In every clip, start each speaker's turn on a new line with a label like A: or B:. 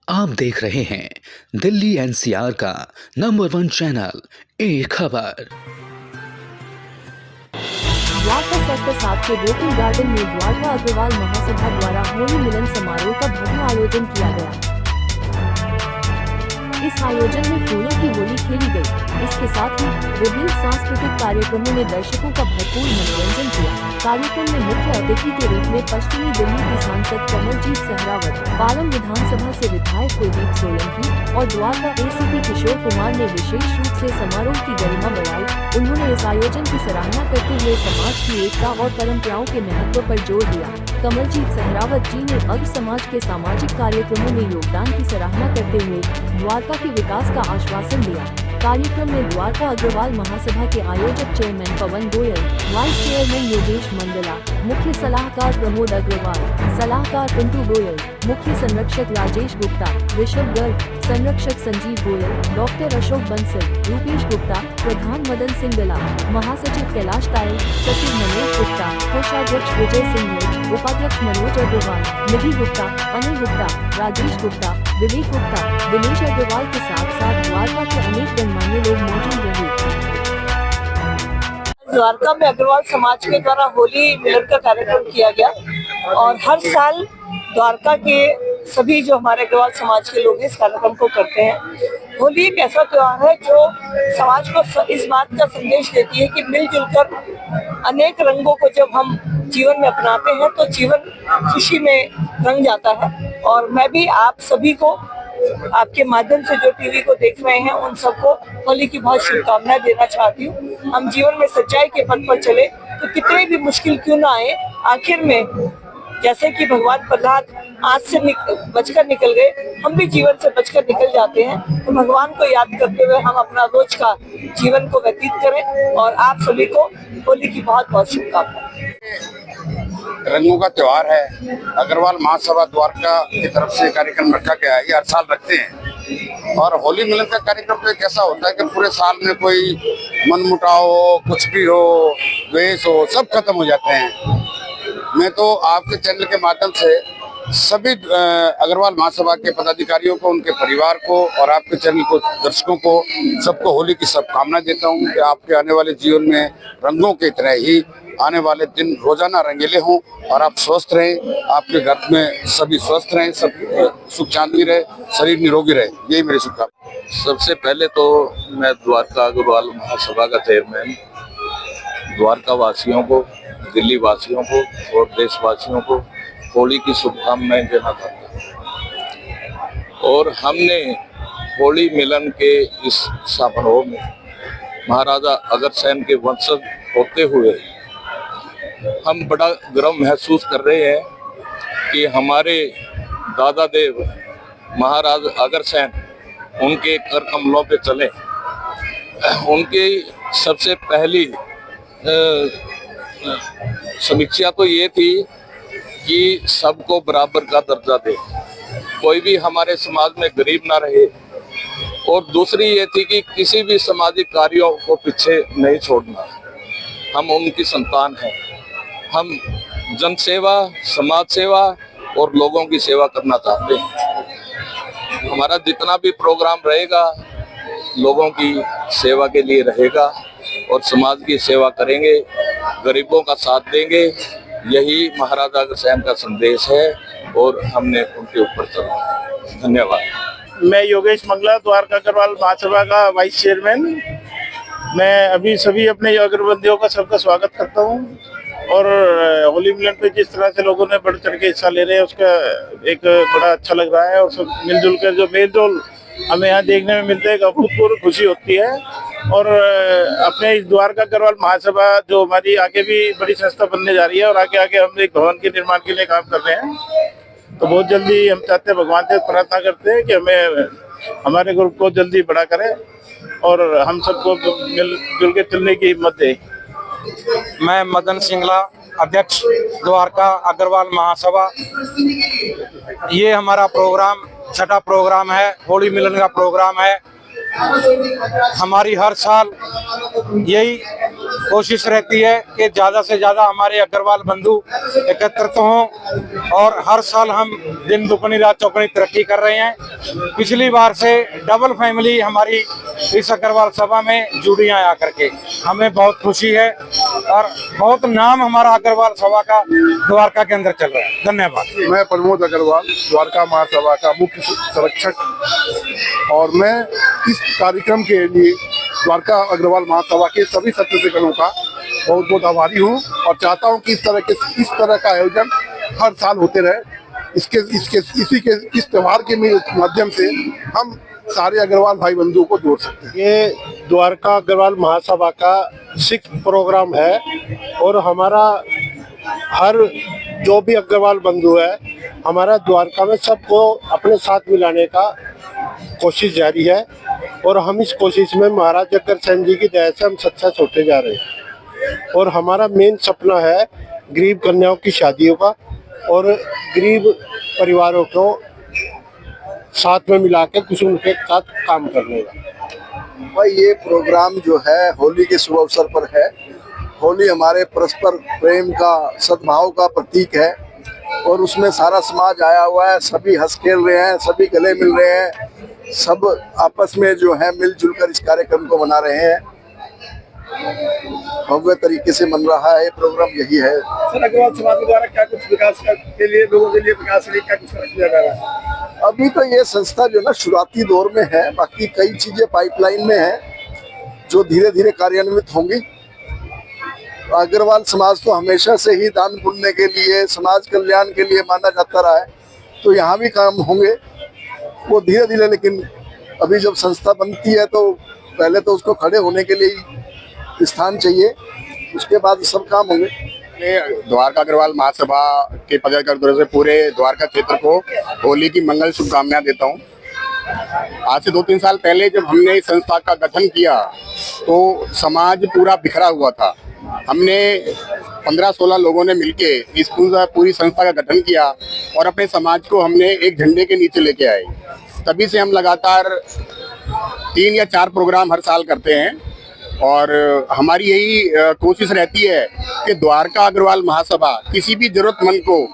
A: आप देख रहे हैं दिल्ली एनसीआर का नंबर 1 चैनल एक खबर।
B: द्वारका सेक्टर 7 के वोटिंग गार्डन में द्वारका अग्रवाल महासभा द्वारा होली मिलन समारोह का भव्य आयोजन किया गया। इस आयोजन में फूलों की होली खेली गई। इसके साथ ही विभिन्न सांस्कृतिक कार्यक्रमों में दर्शकों का भरपूर मनोरंजन किया। कार्यक्रम में मुख्य अतिथि के रूप में पश्चिमी दिल्ली की सांसद कमलजीत सहरावत, पालम विधानसभा से विधायक कुलदीप सोलंकी और द्वारका एसीपी किशोर कुमार ने विशेष रूप से समारोह की गरिमा बढ़ाई। उन्होंने इस आयोजन की सराहना करते हुए समाज की एकता और परंपराओं के महत्व पर जोर दिया। कमलजीत सहरावत जी ने अग्र समाज के सामाजिक कार्यक्रमों में योगदान की सराहना करते हुए द्वारका के विकास का आश्वासन दिया। कार्यक्रम में द्वारका अग्रवाल महासभा के आयोजक चेयरमैन पवन गोयल, वाइस चेयरमैन योगेश मंडला, मुख्य सलाहकार प्रमोद अग्रवाल, सलाहकार पिंटू गोयल, मुख्य संरक्षक राजेश गुप्ता, ऋषभ गर्ग, संरक्षक संजीव गोयल, डॉक्टर अशोक बंसल, रूपेश गुप्ता, प्रधान मदन सिंह दला, महासचिव कैलाश तायल, सचिव मनोज गुप्ता, कोषाध्यक्ष विजय सिंह ने, उपाध्यक्ष मनोज अग्रवाल, निधि गुप्ता, अनिल गुप्ता, राजेश गुप्ता, विवेक गुप्ता, दिनेश अग्रवाल के साथ साथ द्वारका के अनेक गणमान्य लोग मौजूद रहे।
C: द्वारका में अग्रवाल समाज के द्वारा होली मिलन का कार्यक्रम किया गया और हर साल द्वारका के सभी जो हमारे अग्रवाल समाज के लोग इस कार्यक्रम को करते हैं। होली एक ऐसा त्योहार है जो समाज को इस बात का संदेश देती है कि मिलजुल कर अनेक रंगों को जब हम जीवन में अपनाते हैं तो जीवन खुशी में रंग जाता है। और मैं भी आप सभी को आपके माध्यम से जो टीवी को देख रहे हैं उन सबको होली की बहुत शुभकामनाएं देना चाहती हूँ। हम जीवन में सच्चाई के पथ पर चले तो कितने भी मुश्किल क्यों ना आए, आखिर में जैसे कि भगवान प्रहलाद आज से बचकर निकल गए, हम भी जीवन से बचकर निकल जाते हैं। तो भगवान को याद करते हुए हम अपना रोज का जीवन को व्यतीत करें और आप सभी को होली की बहुत बहुत शुभकामनाएं।
D: रंगों का त्योहार है। अग्रवाल महासभा द्वारका की तरफ से कार्यक्रम रखा गया है, ये हर साल रखते हैं। और होली मिलन का कार्यक्रम तो एक ऐसा होता है कि पूरे साल में कोई मनमुटाव हो, कुछ भी हो, द्वेष हो, सब खत्म हो जाते हैं। मैं तो आपके चैनल के माध्यम से सभी अग्रवाल महासभा के पदाधिकारियों को, उनके परिवार को और आपके चैनल को दर्शकों को सबको होली की शुभकामनाएं देता हूं कि आपके आने वाले जीवन में रंगों की तरह ही आने वाले दिन रोजाना रंगीले हों और आप स्वस्थ रहें, आपके घर में सभी स्वस्थ रहें, सब सुख शांति रहे, शरीर निरोगी रहे, यही मेरी शुभकामनाएं।
E: सबसे पहले तो मैं द्वारका अग्रवाल महासभा का चेयरमैन द्वारका वासियों को, दिल्ली वासियों को और देशवासियों को होली की शुभकामनाएं देना चाहता हूँ। और हमने होली मिलन के इस समारोह में महाराजा अग्रसेन के वंशज होते हुए हम बड़ा गर्व महसूस कर रहे हैं कि हमारे दादा देव महाराज अग्रसेन उनके कर कमलों पे चले। उनकी सबसे पहली समीक्षा तो ये थी कि सबको बराबर का दर्जा दे, कोई भी हमारे समाज में गरीब ना रहे। और दूसरी ये थी कि किसी भी सामाजिक कार्यों को पीछे नहीं छोड़ना। हम उनकी संतान हैं, हम जन सेवा, समाज सेवा और लोगों की सेवा करना चाहते हैं। हमारा जितना भी प्रोग्राम रहेगा लोगों की सेवा के लिए रहेगा और समाज की सेवा करेंगे, गरीबों का साथ देंगे। यही महाराजा अग्रसेन का संदेश है और हमने उनके ऊपर चलना है। धन्यवाद।
F: मैं योगेश मंगला, द्वारका अग्रवाल महासभा का वाइस चेयरमैन। मैं अभी सभी अपने अग्रबंदियों का सबका स्वागत करता हूँ। और होली मिलन पे जिस तरह से लोगों ने बढ़ चढ़ के हिस्सा ले रहे हैं उसका एक बड़ा अच्छा लग रहा है। और सब मिलजुल कर जो मेल जोल हमें यहाँ देखने में मिलता है, अभूतपूर्व खुशी होती है। और अपने इस द्वारका अग्रवाल महासभा जो हमारी आगे भी बड़ी संस्था बनने जा रही है और आगे आगे हम एक भवन के निर्माण के लिए काम कर रहे हैं। तो बहुत जल्दी हम चाहते हैं, भगवान से प्रार्थना करते हैं कि हमें हमारे ग्रुप को जल्दी बड़ा करें और हम सबको मिलजुल के चलने की हिम्मत दे।
G: मैं मदन सिंगला, अध्यक्ष द्वारका अग्रवाल महासभा। ये हमारा प्रोग्राम 6ठा प्रोग्राम है, होली मिलन का प्रोग्राम है। हमारी हर साल यही कोशिश रहती है कि ज़्यादा से ज़्यादा हमारे अग्रवाल बंधु एकत्रित हों और हर साल हम दिन दुगनी रात चौगुनी तरक्की कर रहे हैं। पिछली बार से डबल फैमिली हमारी इस अग्रवाल सभा में जुड़ी हैं आकर के, हमें बहुत खुशी है और बहुत नाम हमारा अग्रवाल सभा का द्वारका के अंदर चल रहा है। धन्यवाद।
H: मैं प्रमोद अग्रवाल, द्वारका महासभा का मुख्य संरक्षक, और मैं इस कार्यक्रम के लिए द्वारका अग्रवाल महासभा के सभी सदस्यगणों का बहुत बहुत आभारी हूँ और चाहता हूँ कि इस तरह का आयोजन हर साल होते रहे। इस त्योहार के माध्यम से हम सारे अग्रवाल भाई बंधुओं को जोड़ सकते हैं।
F: ये द्वारका अग्रवाल महासभा का 6th प्रोग्राम है और हमारा हर जो भी अग्रवाल बंधु है हमारा द्वारका में सबको अपने साथ मिलाने का कोशिश जारी है और हम इस कोशिश में महाराज अग्रसेन जी की दया से हम सक्सेस होते जा रहे हैं। और हमारा मेन सपना है गरीब कन्याओं की शादियों का और गरीब परिवारों को साथ में मिला के कुछ उनके साथ काम करने का।
I: भाई ये प्रोग्राम जो है होली के शुभ अवसर पर है। होली हमारे परस्पर प्रेम का, सद्भाव का प्रतीक है और उसमें सारा समाज आया हुआ है। सभी हंस खेल रहे हैं, सभी गले मिल रहे हैं, सब आपस में जो है मिलजुल कर इस कार्यक्रम को मना रहे हैं। भव्य तरीके से मन रहा है ये प्रोग्राम, यही है।
H: सर, अग्रवाल समाज के द्वारा क्या कुछ विकास के लिए लोगों के लिए विकास के लिए क्या कुछ किया जा रहा है?
I: अभी तो ये संस्था जो ना शुरुआती दौर में है, बाकी कई चीजें पाइपलाइन में है जो धीरे धीरे कार्यान्वित होंगी। अग्रवाल समाज तो हमेशा से ही दान पुण्य के लिए, समाज कल्याण के लिए माना जाता रहा है, तो यहाँ भी काम होंगे वो धीरे धीरे। लेकिन अभी जब संस्था बनती है तो पहले तो उसको खड़े होने के लिए स्थान चाहिए, उसके बाद सब काम होंगे।
D: द्वारका अग्रवाल महासभा के पदाधिकारियों से पूरे द्वारका क्षेत्र को होली की मंगल शुभकामनाएं देता हूं। आज से 2-3 साल पहले जब हमने इस संस्था का गठन किया तो समाज पूरा बिखरा हुआ था। हमने 15-16 लोगों ने मिलके इस पूरी संस्था का गठन किया और अपने समाज को हमने एक झंडे के नीचे लेके आए। तभी से हम लगातार 3 या 4 प्रोग्राम हर साल करते हैं और हमारी यही कोशिश रहती है कि द्वारका अग्रवाल महासभा किसी भी जरूरतमंद को,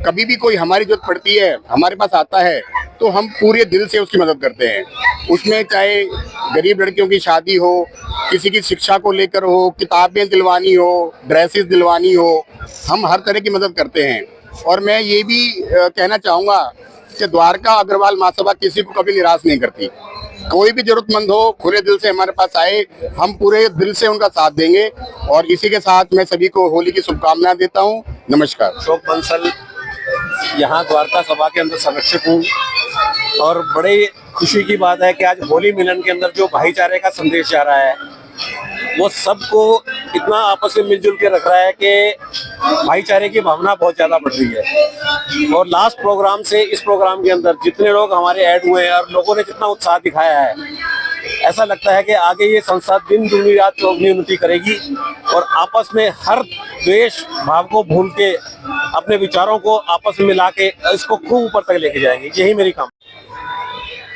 D: कभी भी कोई हमारी जरूरत पड़ती है, हमारे पास आता है तो हम पूरे दिल से उसकी मदद करते हैं। उसमें चाहे गरीब लड़कियों की शादी हो, किसी की शिक्षा को लेकर हो, किताबें दिलवानी हो, ड्रेसेस दिलवानी हो, हम हर तरह की मदद करते हैं। और मैं ये भी कहना चाहूँगा कि द्वारका अग्रवाल महासभा किसी को कभी निराश नहीं करती। कोई भी जरूरतमंद हो, खुले दिल से हमारे पास आए, हम पूरे दिल से उनका साथ देंगे। और इसी के साथ मैं सभी को होली की शुभकामनाएं देता हूं। नमस्कार।
J: अशोक बंसल, यहाँ द्वारका सभा के अंदर संरक्षक हूँ और बड़ी खुशी की बात है कि आज होली मिलन के अंदर जो भाईचारे का संदेश जा रहा है वो सबको इतना आपस में मिलजुल के रख रहा है कि भाईचारे की भावना बहुत ज़्यादा बढ़ रही है। और लास्ट प्रोग्राम से इस प्रोग्राम के अंदर जितने लोग हमारे ऐड हुए हैं और लोगों ने जितना उत्साह दिखाया है, ऐसा लगता है कि आगे ये संस्था दिन दुगनी रात चौगुनी उन्नति करेगी और आपस में हर द्वेष भाव को भूल के अपने विचारों को आपस में मिला के इसको खूब ऊपर तक लेके जाएंगे। यही मेरी काम।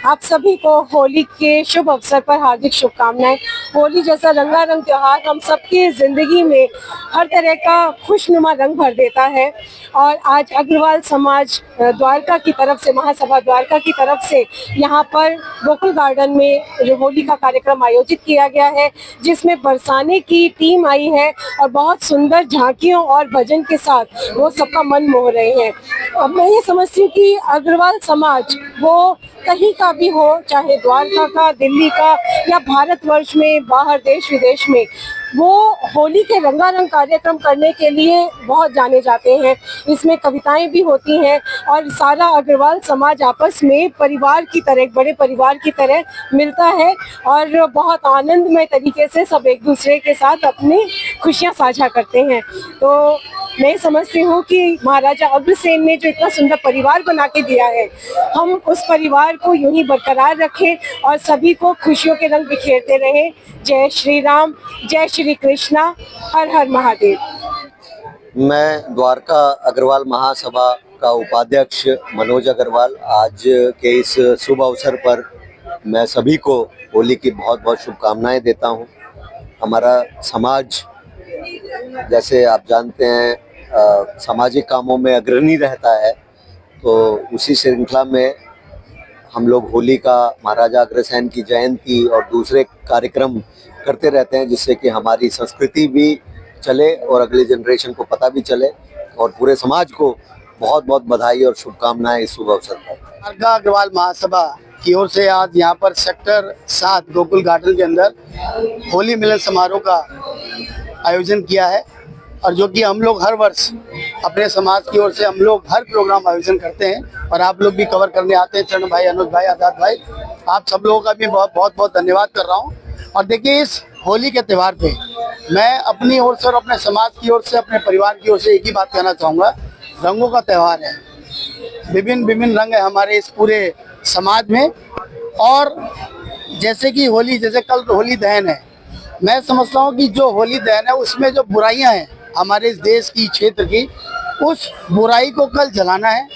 K: आप सभी को होली के शुभ अवसर पर हार्दिक शुभकामनाएं। होली जैसा रंगारंग त्योहार हम सबकी जिंदगी में हर तरह का खुशनुमा रंग भर देता है और आज अग्रवाल समाज द्वारका की तरफ से, महासभा द्वारका की तरफ से यहाँ पर गोकुल गार्डन में होली का कार्यक्रम आयोजित किया गया है, जिसमें बरसाने की टीम आई है और बहुत सुंदर झांकियों और भजन के साथ वो सबका मन मोह रहे हैं। अब मैं ये समझती हूँ कि अग्रवाल समाज वो कहीं का भी हो, चाहे द्वारका का, दिल्ली का या भारतवर्ष में, बाहर देश विदेश में, वो होली के रंगारंग कार्यक्रम करने के लिए बहुत जाने जाते हैं। इसमें कविताएं भी होती हैं और सारा अग्रवाल समाज आपस में परिवार की तरह, एक बड़े परिवार की तरह मिलता है और बहुत आनंदमय तरीके से सब एक दूसरे के साथ अपनी खुशियां साझा करते हैं। तो मैं समझती हूँ कि महाराजा अग्रसेन ने जो इतना सुंदर परिवार बना के दिया है, हम उस परिवार को यूं ही बरकरार रखें और सभी को खुशियों के रंग बिखेरते रहें। जय श्री राम, जय श्री कृष्णा, हर हर महादेव।
L: मैं द्वारका अग्रवाल महासभा का उपाध्यक्ष मनोज अग्रवाल, आज के इस शुभ अवसर पर मैं सभी को होली की बहुत बहुत शुभकामनाएं देता हूं। हमारा समाज, जैसे आप जानते हैं, सामाजिक कामों में अग्रणी रहता है, तो उसी श्रृंखला में हम लोग होली का, महाराजा अग्रसेन की जयंती और दूसरे कार्यक्रम करते रहते हैं, जिससे कि हमारी संस्कृति भी चले और अगली जनरेशन को पता भी चले। और पूरे समाज को बहुत बहुत बधाई और शुभकामनाएं इस शुभ अवसर पर।
M: द्वारका अग्रवाल महासभा की ओर से आज यहाँ पर सेक्टर 7 गोकुल गार्डन के अंदर होली मिलन समारोह का आयोजन किया है, और जो कि हम लोग हर वर्ष अपने समाज की ओर से हम लोग हर प्रोग्राम आयोजन करते हैं, और आप लोग भी कवर करने आते हैं। चरण भाई, अनुज भाई, आजाद भाई, आप सब लोगों का भी बहुत बहुत धन्यवाद कर रहा हूँ। और देखिए, इस होली के त्यौहार पे मैं अपनी ओर से और अपने समाज की ओर से, अपने परिवार की ओर से एक ही बात कहना चाहूँगा, रंगों का त्यौहार है। विभिन्न रंग है हमारे इस पूरे समाज में। और जैसे कि होली, जैसे कल होली दहन है, मैं समझता हूँ कि जो होली दहन है उसमें जो बुराइयां हैं हमारे इस देश की, क्षेत्र की, उस बुराई को कल जलाना है।